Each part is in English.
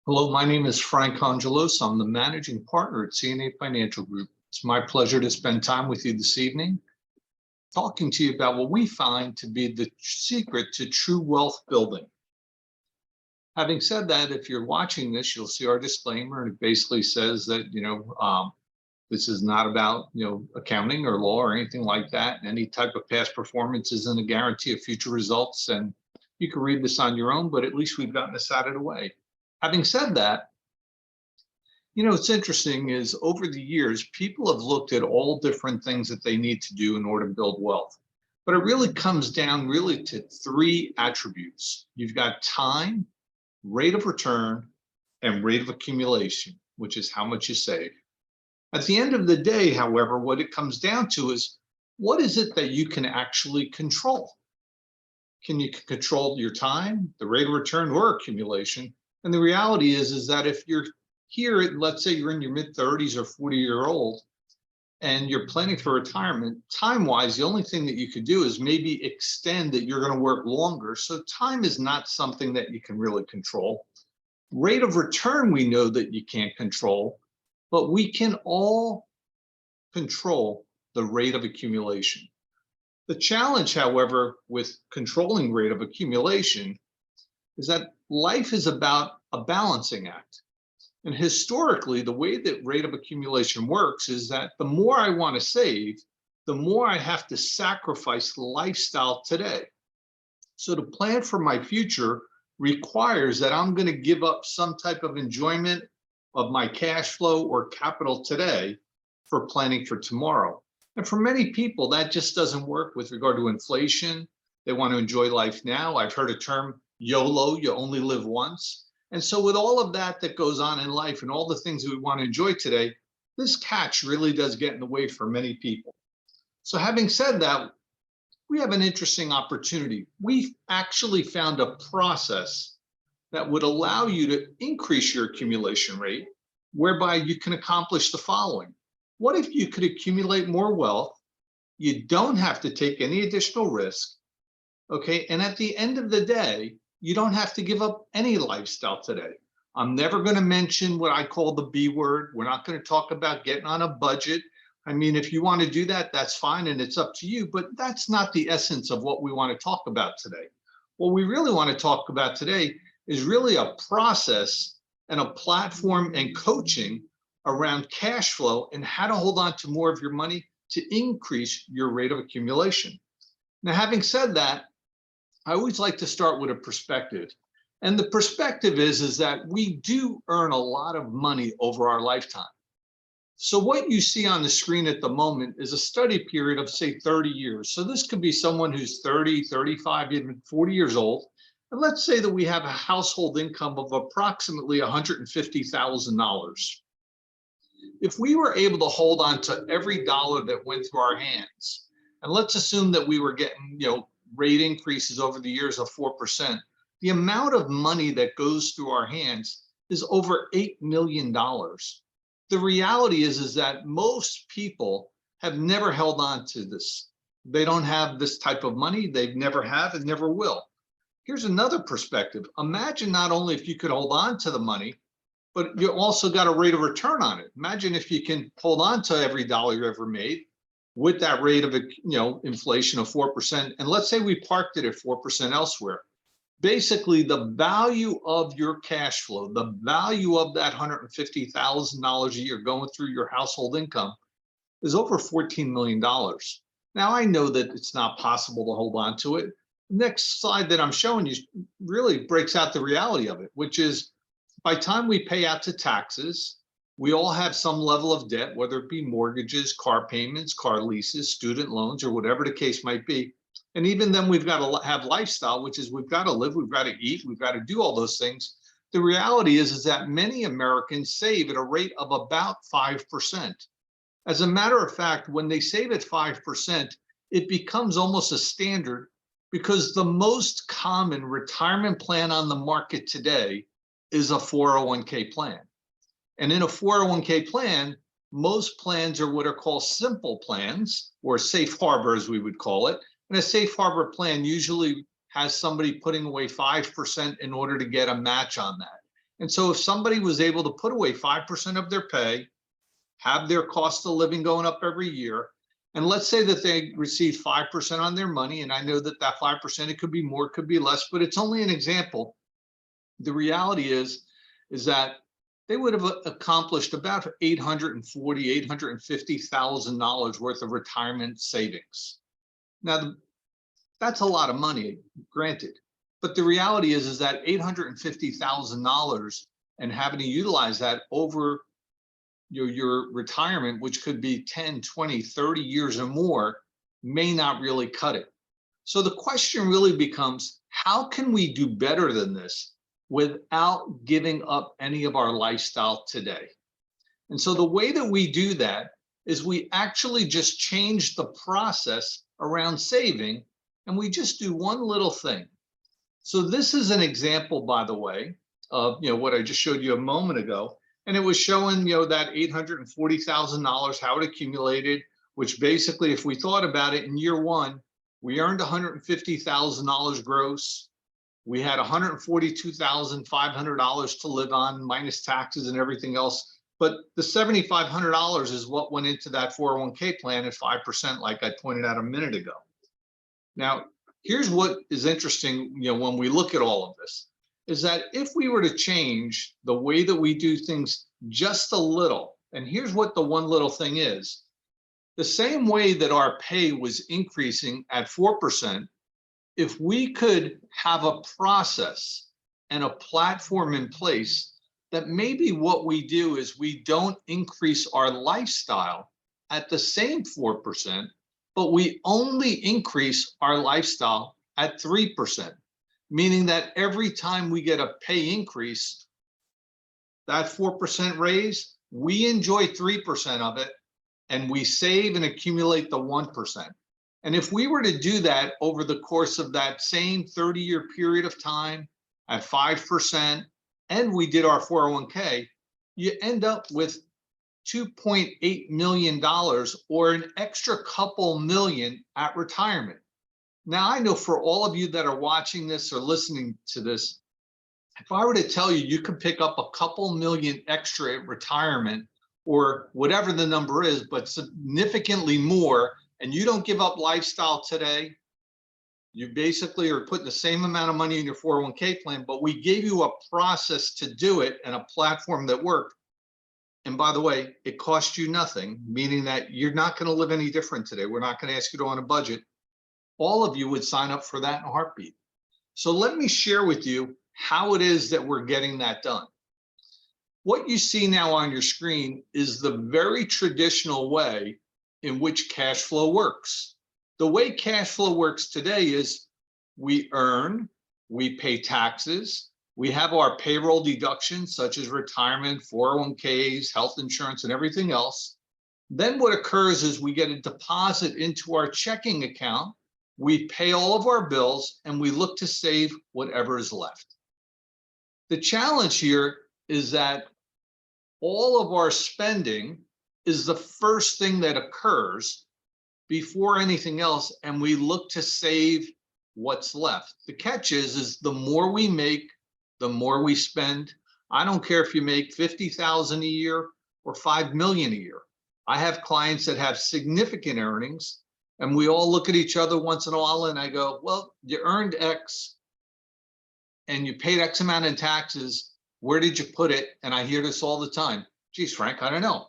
Hello, my name is Frank Congilose. I'm the managing partner at C&A Financial Group. It's my pleasure to spend time with you this evening, talking to you about what we find to be the secret to true wealth building. Having said that, if you're watching this, you'll see our disclaimer, and it basically says that, this is not about, accounting or law or anything like that. And any type of past performance isn't a guarantee of future results. And you can read this on your own, but at least we've gotten this out of the way. Having said that, what's interesting is over the years, people have looked at all different things that they need to do in order to build wealth. But it really comes down to three attributes. You've got time, rate of return, and rate of accumulation, which is how much you save. At the end of the day, however, what it comes down to is, what is it that you can actually control? Can you control your time, the rate of return, or accumulation? And the reality is that if you're here, let's say you're in your mid-30s or 40-year-old, and you're planning for retirement, time-wise, the only thing that you could do is maybe extend that you're going to work longer. So time is not something that you can really control. Rate of return, we know that you can't control, but we can all control the rate of accumulation. The challenge, however, with controlling rate of accumulation is that life is about a balancing act. And historically, the way that rate of accumulation works is that the more I want to save, the more I have to sacrifice lifestyle today. So to plan for my future requires that I'm going to give up some type of enjoyment of my cash flow or capital today for planning for tomorrow. And for many people, that just doesn't work with regard to inflation. They want to enjoy life now. I've heard a term, YOLO, you only live once. And so with all of that goes on in life and all the things that we want to enjoy today, this catch really does get in the way for many people. So having said that, we have an interesting opportunity. We've actually found a process that would allow you to increase your accumulation rate, whereby you can accomplish the following. What if you could accumulate more wealth? You don't have to take any additional risk, okay? And at the end of the day, you don't have to give up any lifestyle today. I'm never going to mention what I call the B word. We're not going to talk about getting on a budget. I mean, if you want to do that, that's fine, and it's up to you, but that's not the essence of what we want to talk about today. What we really want to talk about today is really a process and a platform and coaching around cash flow and how to hold on to more of your money to increase your rate of accumulation. Now, having said that, I always like to start with a perspective. And the perspective is that we do earn a lot of money over our lifetime. So what you see on the screen at the moment is a study period of, say, 30 years. So this could be someone who's 30, 35, even 40 years old. And let's say that we have a household income of approximately $150,000. If we were able to hold on to every dollar that went through our hands, and let's assume that we were getting, rate increases over the years of 4%, the amount of money that goes through our hands is over $8 million. The reality is that most people have never held on to this. They don't have this type of money. They've never have and never will. Here's another perspective. Imagine not only if you could hold on to the money, but you also got a rate of return on it. Imagine if you can hold on to every dollar you ever made with that rate of inflation of 4%. And let's say we parked it at 4% elsewhere. Basically, the value of your cash flow, the value of that $150,000 a year going through your household income is over $14 million. Now, I know that it's not possible to hold on to it. Next slide that I'm showing you really breaks out the reality of it, which is by the time we pay out to taxes, we all have some level of debt, whether it be mortgages, car payments, car leases, student loans, or whatever the case might be. And even then, we've got to have lifestyle, which is we've got to live, we've got to eat, we've got to do all those things. The reality is that many Americans save at a rate of about 5%. As a matter of fact, when they save at 5%, it becomes almost a standard because the most common retirement plan on the market today is a 401k plan. And in a 401k plan, most plans are what are called simple plans, or safe harbor, as we would call it. And a safe harbor plan usually has somebody putting away 5% in order to get a match on that. And so if somebody was able to put away 5% of their pay, have their cost of living going up every year, and let's say that they receive 5% on their money, and I know that that 5%, it could be more, could be less, but it's only an example. The reality is that they would have accomplished about $840,000, $850,000 worth of retirement savings. Now, that's a lot of money, granted, but the reality is that $850,000 and having to utilize that over your retirement, which could be 10, 20, 30 years or more, may not really cut it. So the question really becomes, how can we do better than this without giving up any of our lifestyle today? And so the way that we do that is we actually just change the process around saving, and we just do one little thing. So this is an example, by the way, of what I just showed you a moment ago, and it was showing that $840,000 how it accumulated, which basically, if we thought about it, in year one, we earned $150,000 gross. We had $142,500 to live on, minus taxes and everything else. But the $7,500 is what went into that 401k plan at 5%, like I pointed out a minute ago. Now, here's what is interesting, when we look at all of this, is that if we were to change the way that we do things just a little, and here's what the one little thing is, the same way that our pay was increasing at 4%, if we could have a process and a platform in place that maybe what we do is we don't increase our lifestyle at the same 4%, but we only increase our lifestyle at 3%, meaning that every time we get a pay increase, that 4% raise, we enjoy 3% of it, and we save and accumulate the 1%. And if we were to do that over the course of that same 30-year period of time at 5%, and we did our 401k, you end up with $2.8 million, or an extra couple million at retirement. Now, I know for all of you that are watching this or listening to this, if I were to tell you you could pick up a couple million extra at retirement, or whatever the number is, but significantly more, and you don't give up lifestyle today, you basically are putting the same amount of money in your 401k plan, but we gave you a process to do it and a platform that worked. And by the way, it cost you nothing, meaning that you're not going to live any different today. We're not going to ask you to on a budget. All of you would sign up for that in a heartbeat. So let me share with you how it is that we're getting that done. What you see now on your screen is the very traditional way in which cash flow works. The way cash flow works today is we earn, we pay taxes, we have our payroll deductions such as retirement, 401ks, health insurance, and everything else. Then what occurs is we get a deposit into our checking account, we pay all of our bills, and we look to save whatever is left. The challenge here is that all of our spending is the first thing that occurs before anything else, and we look to save what's left. The catch is the more we make, the more we spend. I don't care if you make 50,000 a year or 5 million a year. I have clients that have significant earnings, and we all look at each other once in a while, and I go, well, you earned X and you paid X amount in taxes. Where did you put it? And I hear this all the time. Geez, Frank, I don't know.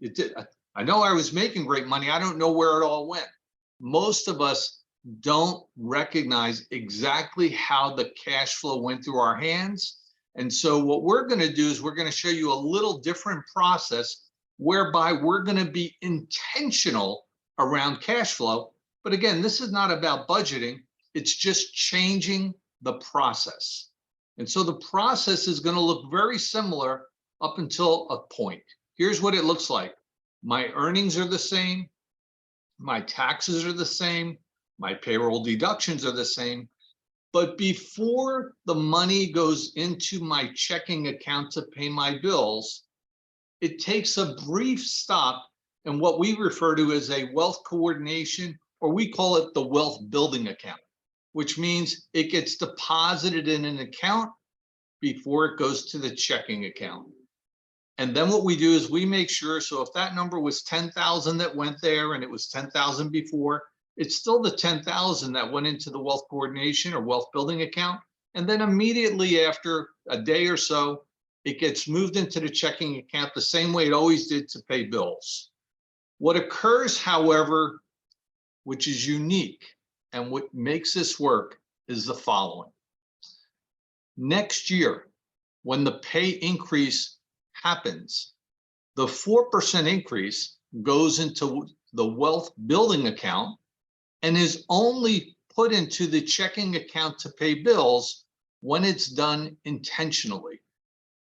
It did. I know I was making great money. I don't know where it all went. Most of us don't recognize exactly how the cash flow went through our hands. And so what we're going to do is we're going to show you a little different process whereby we're going to be intentional around cash flow. But again, this is not about budgeting. It's just changing the process. And so the process is going to look very similar up until a point. Here's what it looks like. My earnings are the same. My taxes are the same. My payroll deductions are the same. But before the money goes into my checking account to pay my bills, it takes a brief stop in what we refer to as a wealth coordination, or we call it the wealth building account, which means it gets deposited in an account before it goes to the checking account. And then what we do is we make sure, so if that number was 10,000 that went there and it was 10,000 before, it's still the 10,000 that went into the wealth coordination or wealth building account. And then immediately after a day or so, it gets moved into the checking account the same way it always did to pay bills. What occurs, however, which is unique and what makes this work, is the following. Next year, when the pay increase happens, the 4% increase goes into the wealth building account and is only put into the checking account to pay bills when it's done intentionally.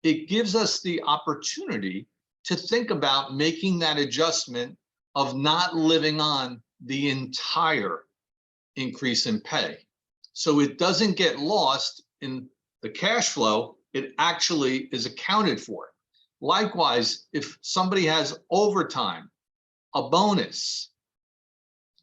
It gives us the opportunity to think about making that adjustment of not living on the entire increase in pay. So it doesn't get lost in the cash flow, it actually is accounted for. Likewise, if somebody has overtime, a bonus,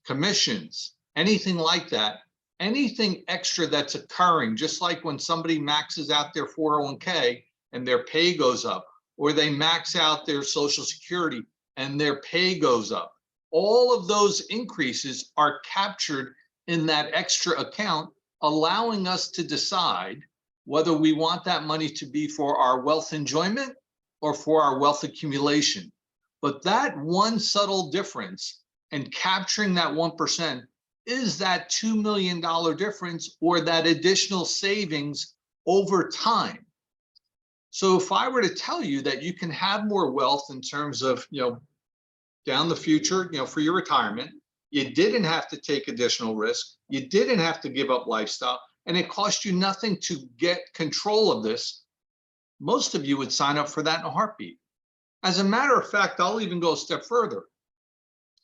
commissions, anything like that, anything extra that's occurring, just like when somebody maxes out their 401k and their pay goes up, or they max out their Social Security and their pay goes up, all of those increases are captured in that extra account, allowing us to decide whether we want that money to be for our wealth enjoyment or for our wealth accumulation. But that one subtle difference and capturing that 1% is that $2 million difference or that additional savings over time. So if I were to tell you that you can have more wealth in terms of, down the future, for your retirement, you didn't have to take additional risk, you didn't have to give up lifestyle, and it cost you nothing to get control of this, most of you would sign up for that in a heartbeat. As a matter of fact, I'll even go a step further.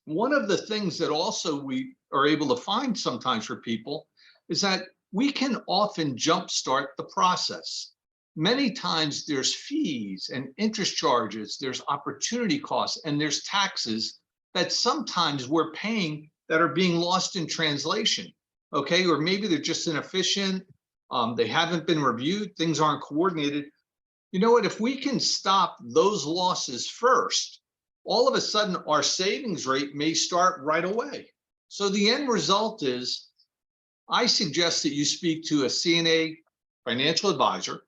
One of the things that also we are able to find sometimes for people is that we can often jumpstart the process. Many times there's fees and interest charges, there's opportunity costs, and there's taxes that sometimes we're paying that are being lost in translation, okay? Or maybe they're just inefficient, they haven't been reviewed, things aren't coordinated. You know what, if we can stop those losses first, all of a sudden our savings rate may start right away. So the end result is, I suggest that you speak to a C&A financial advisor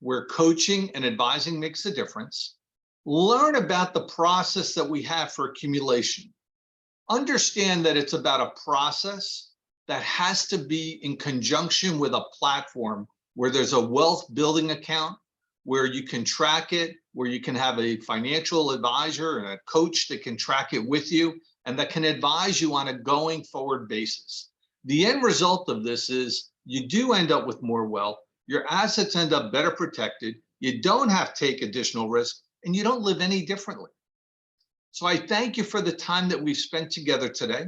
where coaching and advising makes a difference. Learn about the process that we have for accumulation. Understand that it's about a process that has to be in conjunction with a platform where there's a wealth building account, where you can track it, where you can have a financial advisor and a coach that can track it with you and that can advise you on a going forward basis. The end result of this is you do end up with more wealth, your assets end up better protected, you don't have to take additional risk, and you don't live any differently. So I thank you for the time that we've spent together today.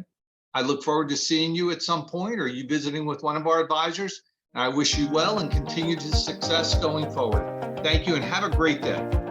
I look forward to seeing you at some point or you visiting with one of our advisors. And I wish you well and continued success going forward. Thank you and have a great day.